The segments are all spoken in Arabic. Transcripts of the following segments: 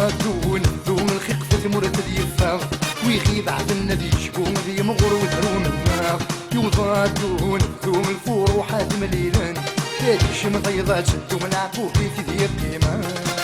يوضادون ذون الخيق في ثمرة اليفاغ ويغيب عدنا ذي شكون ذي مغر وذرون النار يوضادون ذون الفروحات مليلان هادي شم ضيضات شدو من عقوب في ذي القيمان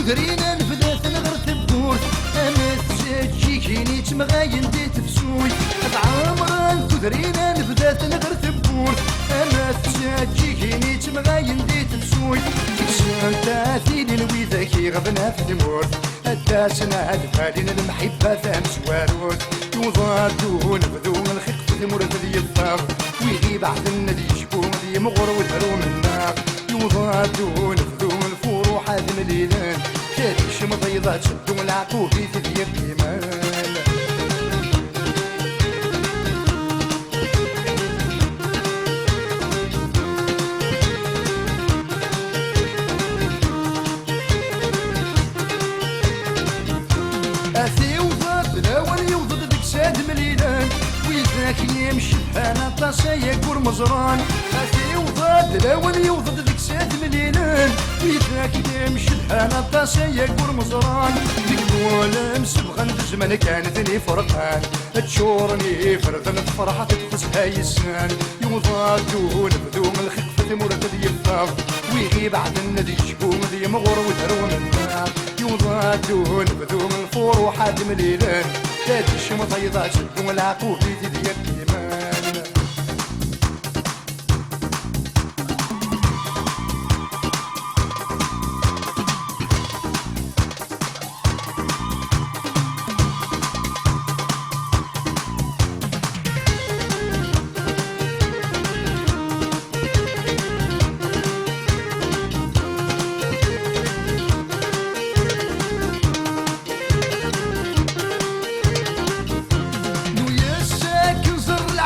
درينا نفذات نغرت بورت انا تجي كيني تمغاين دي تفسوي عمران تدرينا نفذات نغرت بورت انا تجي كيني تمغاين دي تفسوي كسان تاثيني الويذاكي غبنا في المورت الداسنا الفالين المحبة ثام سوارود يوضادون بذون الخيق في ثمرة ذي الثار ويغيب عدنا ذي شكون ذي مغر وذرون النار يوضادون بذون الفروحات مليلان هادي شم ضيضات شدو العقوب في ذي القيمان أثي وضاد الأول يوضد ديك ساد مليلان ويذاك يمشي بحانا طاسة يقور مزران أثي وضاد الأول يوضد ديك ساد مليلان ويذاك يمشي بحانا طاسة يقور مزران ديك الولا مسبغا الزمن كانت لي فرقان تشورني فردن فرحة تفسها يسان يوضادون بدوم الخيق في ثمرة ذي الثار ويغيب عدنا ذي شكون ذي مغور وذرون النار يوضادون بدوم الفروحات مليلان هادي شم ضيضات شدو العقوب في ذي القيمان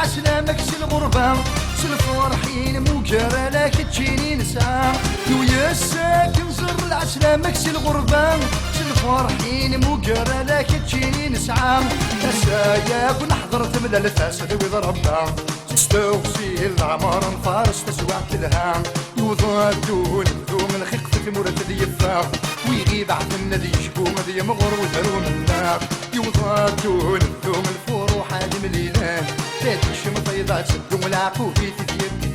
سلامك الغربة الفرحين موجرة لك تجيني نسعى ويا الساكن زر العسلامك الغربة الفرحين موجرة لك تجيني نسعى نسايا كون حضرت من الفاسد وضربها تستوصي العمر نفارس تسوعت الهام يوضادون بدوم الخيق في ثمرة ذي الثار ويغيب عدنا ذي شكوم ذي مغر وذرون النار يوضادون بدوم الفروحات مليلان هادي شم ضيضات شدو العقوب في ذي القيمان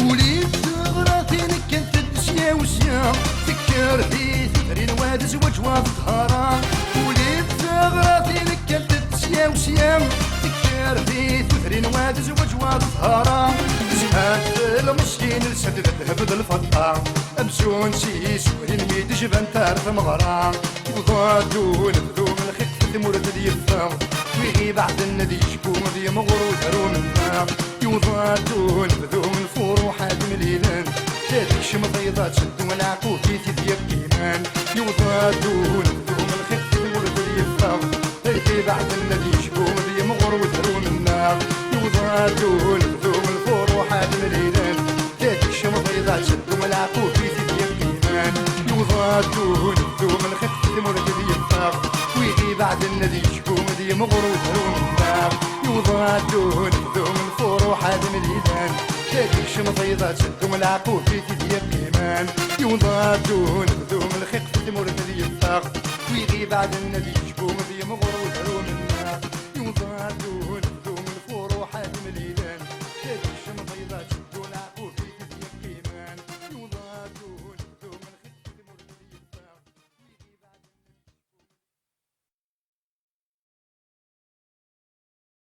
وليد ثغراتينك كنت تدسيا وسيا فكر في ثغرين واد زوج واد ظهران وليد ثغراتينك كنت تدسيا وسيا فكر في ثغرين واد زوج واد ظهران زهاد المسكين لسد الذهب الفضة امسون سيس وين ميد جبن تارث مغران وضادون بدون الخيق في ثمرة ذي الثار ويغيب عدنا ذي شكون ذي مغر وذرون النار يوضادون بدون الفروحات مليلان هادي شم ضيضات شدو العقوب في ذي القيمان يوضادون بدون الخيق في ثمرة ذي الثار ويغيب عدنا ذي شكون ذي مغر وذرون النار يوضادون بدون الفروحات مليلان هادي شم ضيضات شدو العقوب في ذي القيمان يوضادون بدون الخيق في ثمرة ذي الثار ويغيب عدنا ذي شكون ذي مغر وذرون النار يوضادون بدون الفروحات مليلان هادي شم ضيضات شدو العقوب في ذي القيمان يوضادون بدون الخيق في ثمرة ذي الثار ويغيب عدنا ذي شكون ذي مغر وذرون النار يوضادون